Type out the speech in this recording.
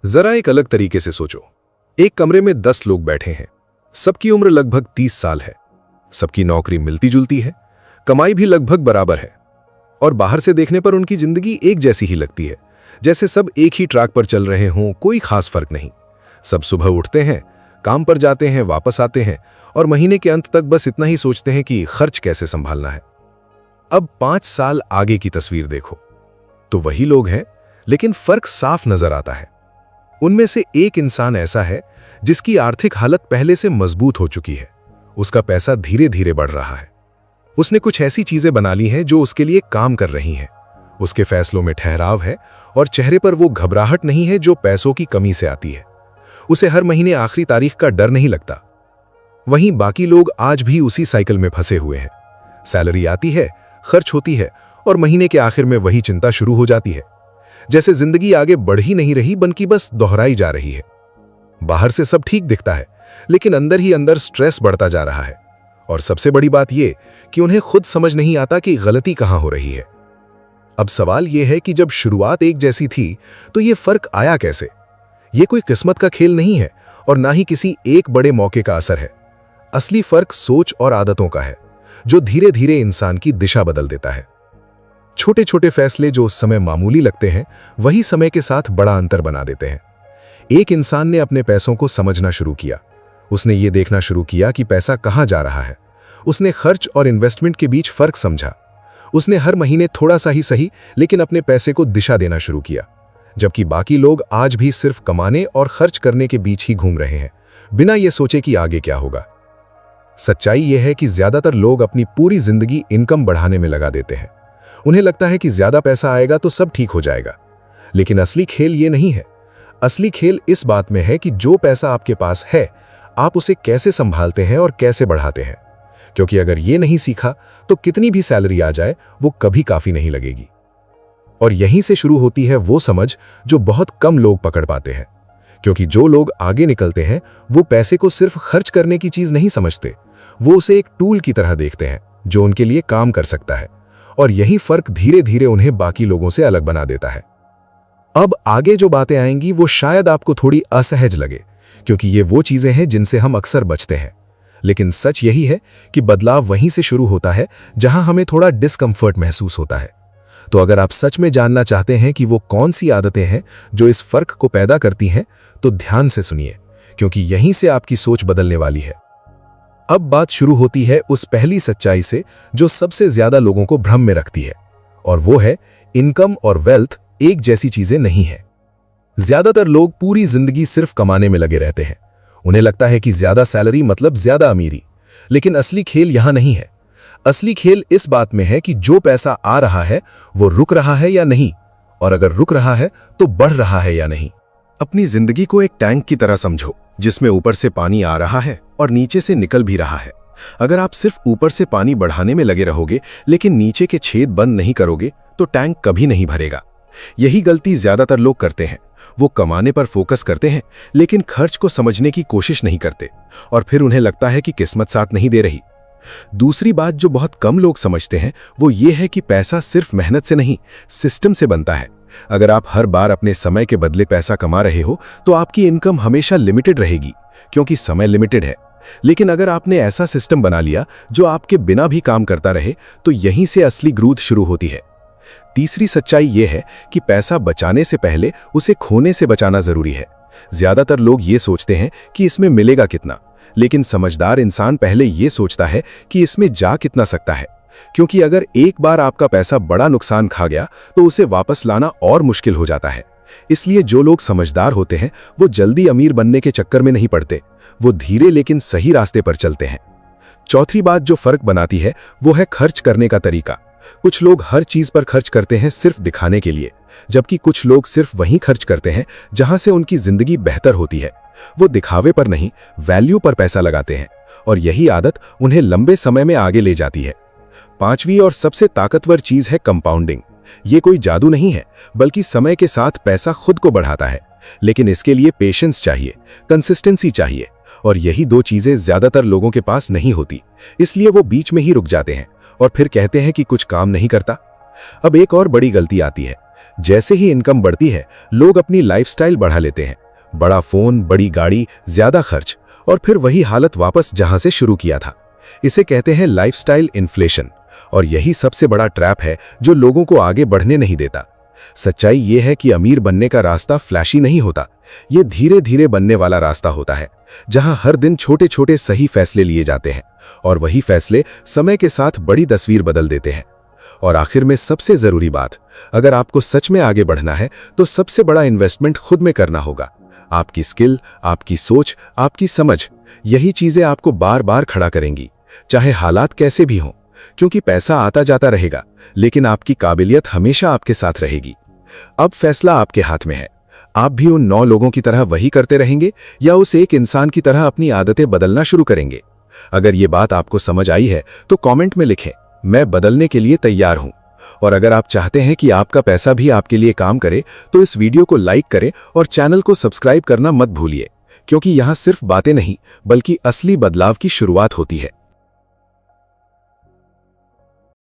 जरा एक अलग तरीके से सोचो। एक कमरे में 10 लोग बैठे हैं। सबकी उम्र लगभग 30 साल है। सबकी नौकरी मिलती जुलती है, कमाई भी लगभग बराबर है। और बाहर से देखने पर उनकी जिंदगी एक जैसी ही लगती है, जैसे सब एक ही ट्रैक पर चल रहे हों, कोई खास फर्क नहीं। सब सुबह उठते हैं, काम पर जाते हैं, वापस आते हैं और महीने के अंत तक बस इतना ही सोचते हैं कि खर्च कैसे संभालना है। अब 5 साल आगे की तस्वीर देखो तो वही लोग हैं, लेकिन फर्क साफ नजर आता है। उनमें से एक इंसान ऐसा है जिसकी आर्थिक हालत पहले से मजबूत हो चुकी है। उसका पैसा धीरे धीरे बढ़ रहा है। उसने कुछ ऐसी चीजें बना ली हैं जो उसके लिए काम कर रही हैं। उसके फैसलों में ठहराव है और चेहरे पर वो घबराहट नहीं है जो पैसों की कमी से आती है। उसे हर महीने आखिरी तारीख का डर नहीं लगता। वहीं बाकी लोग आज भी उसी साइकिल में फंसे हुए हैं। सैलरी आती है, खर्च होती है और महीने के आखिर में वही चिंता शुरू हो जाती है, जैसे जिंदगी आगे बढ़ ही नहीं रही बल्कि बस दोहराई जा रही है। बाहर से सब ठीक दिखता है, लेकिन अंदर ही अंदर स्ट्रेस बढ़ता जा रहा है। और सबसे बड़ी बात यह कि उन्हें खुद समझ नहीं आता कि गलती कहां हो रही है। अब सवाल यह है कि जब शुरुआत एक जैसी थी तो यह फर्क आया कैसे? यह कोई किस्मत का खेल नहीं है और ना ही किसी एक बड़े मौके का असर है। असली फर्क सोच और आदतों का है, जो धीरे धीरे इंसान की दिशा बदल देता है। छोटे छोटे फैसले जो उस समय मामूली लगते हैं, वही समय के साथ बड़ा अंतर बना देते हैं। एक इंसान ने अपने पैसों को समझना शुरू किया। उसने ये देखना शुरू किया कि पैसा कहां जा रहा है। उसने खर्च और इन्वेस्टमेंट के बीच फर्क समझा। उसने हर महीने थोड़ा सा ही सही, लेकिन अपने पैसे को दिशा देना शुरू किया। जबकि बाकी लोग आज भी सिर्फ कमाने और खर्च करने के बीच ही घूम रहे हैं, बिना ये सोचे कि आगे क्या होगा। सच्चाई यह है कि ज्यादातर लोग अपनी पूरी जिंदगी इनकम बढ़ाने में लगा देते हैं। उन्हें लगता है कि ज्यादा पैसा आएगा तो सब ठीक हो जाएगा। लेकिन असली खेल ये नहीं है। असली खेल इस बात में है कि जो पैसा आपके पास है, आप उसे कैसे संभालते हैं और कैसे बढ़ाते हैं। क्योंकि अगर ये नहीं सीखा तो कितनी भी सैलरी आ जाए, वो कभी काफी नहीं लगेगी। और यहीं से शुरू होती है वो समझ जो बहुत कम लोग पकड़ पाते हैं। क्योंकि जो लोग आगे निकलते हैं, वो पैसे को सिर्फ खर्च करने की चीज नहीं समझते, वो उसे एक टूल की तरह देखते हैं जो उनके लिए काम कर सकता है। और यही फर्क धीरे धीरे उन्हें बाकी लोगों से अलग बना देता है। अब आगे जो बातें आएंगी वो शायद आपको थोड़ी असहज लगे, क्योंकि ये वो चीजें हैं जिनसे हम अक्सर बचते हैं। लेकिन सच यही है कि बदलाव वहीं से शुरू होता है जहां हमें थोड़ा डिस्कंफर्ट महसूस होता है। तो अगर आप सच में जानना चाहते हैं कि वो कौन सी आदतें हैं जो इस फर्क को पैदा करती हैं, तो ध्यान से सुनिए, क्योंकि यहीं से आपकी सोच बदलने वाली है। अब बात शुरू होती है उस पहली सच्चाई से जो सबसे ज्यादा लोगों को भ्रम में रखती है, और वो है इनकम और वेल्थ एक जैसी चीजें नहीं है। ज्यादातर लोग पूरी जिंदगी सिर्फ कमाने में लगे रहते हैं। उन्हें लगता है कि ज्यादा सैलरी मतलब ज्यादा अमीरी। लेकिन असली खेल यहां नहीं है। असली खेल इस बात में है कि जो पैसा आ रहा है वो रुक रहा है या नहीं, और अगर रुक रहा है तो बढ़ रहा है या नहीं। अपनी जिंदगी को एक टैंक की तरह समझो, जिसमें ऊपर से पानी आ रहा है और नीचे से निकल भी रहा है। अगर आप सिर्फ ऊपर से पानी बढ़ाने में लगे रहोगे लेकिन नीचे के छेद बंद नहीं करोगे, तो टैंक कभी नहीं भरेगा। यही गलती ज्यादातर लोग करते हैं। वो कमाने पर फोकस करते हैं लेकिन खर्च को समझने की कोशिश नहीं करते, और फिर उन्हें लगता है कि किस्मत साथ नहीं दे रही। दूसरी बात जो बहुत कम लोग समझते हैं वो ये है कि पैसा सिर्फ मेहनत से नहीं, सिस्टम से बनता है। अगर आप हर बार अपने समय के बदले पैसा कमा रहे हो तो आपकी इनकम हमेशा लिमिटेड रहेगी, क्योंकि समय लिमिटेड है। लेकिन अगर आपने ऐसा सिस्टम बना लिया जो आपके बिना भी काम करता रहे, तो यहीं से असली ग्रोथ शुरू होती है। तीसरी सच्चाई यह है कि पैसा बचाने से पहले उसे खोने से बचाना जरूरी है। ज्यादातर लोग ये सोचते हैं कि इसमें मिलेगा कितना, लेकिन समझदार इंसान पहले ये सोचता है कि इसमें जा कितना सकता है। क्योंकि अगर एक बार आपका पैसा बड़ा नुकसान खा गया तो उसे वापस लाना और मुश्किल हो जाता है। इसलिए जो लोग समझदार होते हैं वो जल्दी अमीर बनने के चक्कर में नहीं पड़ते, वो धीरे लेकिन सही रास्ते पर चलते हैं। चौथी बात जो फर्क बनाती है वो है खर्च करने का तरीका। कुछ लोग हर चीज पर खर्च करते हैं सिर्फ दिखाने के लिए, जबकि कुछ लोग सिर्फ वहीं खर्च करते हैं जहां से उनकी जिंदगी बेहतर होती है। वो दिखावे पर नहीं, वैल्यू पर पैसा लगाते हैं, और यही आदत उन्हें लंबे समय में आगे ले जाती है। पांचवी और सबसे ताकतवर चीज है कंपाउंडिंग। ये कोई जादू नहीं है, बल्कि समय के साथ पैसा खुद को बढ़ाता है। लेकिन इसके लिए पेशेंस चाहिए, कंसिस्टेंसी चाहिए, और यही दो चीजें ज्यादातर लोगों के पास नहीं होती। इसलिए वो बीच में ही रुक जाते हैं और फिर कहते हैं कि कुछ काम नहीं करता। अब एक और बड़ी गलती आती है जैसे ही इनकम बढ़ती है, लोग अपनी लाइफस्टाइल बढ़ा लेते हैं। बड़ा फोन, बड़ी गाड़ी, ज्यादा खर्च, और फिर वही हालत वापस जहां से शुरू किया था। इसे कहते हैं लाइफस्टाइल इन्फ्लेशन, और यही सबसे बड़ा ट्रैप है जो लोगों को आगे बढ़ने नहीं देता। सच्चाई ये है कि अमीर बनने का रास्ता फ्लैशी नहीं होता, ये धीरे धीरे बनने वाला रास्ता होता है, जहां हर दिन छोटे छोटे सही फैसले लिए जाते हैं, और वही फैसले समय के साथ बड़ी तस्वीर बदल देते हैं। और आखिर में सबसे जरूरी बात, अगर आपको सच में आगे बढ़ना है तो सबसे बड़ा इन्वेस्टमेंट खुद में करना होगा। आपकी स्किल, आपकी सोच, आपकी समझ, यही चीजें आपको बार बार खड़ा करेंगी, चाहे हालात कैसे भी हों। क्योंकि पैसा आता जाता रहेगा, लेकिन आपकी काबिलियत हमेशा आपके साथ रहेगी। अब फैसला आपके हाथ में है। आप भी उन 9 लोगों की तरह वही करते रहेंगे, या उस एक इंसान की तरह अपनी आदतें बदलना शुरू करेंगे। अगर ये बात आपको समझ आई है तो कमेंट में लिखें, मैं बदलने के लिए तैयार हूं। और अगर आप चाहते हैं कि आपका पैसा भी आपके लिए काम करे, तो इस वीडियो को लाइक करें और चैनल को सब्सक्राइब करना मत भूलिए, क्योंकि यहां सिर्फ बातें नहीं बल्कि असली बदलाव की शुरुआत होती है।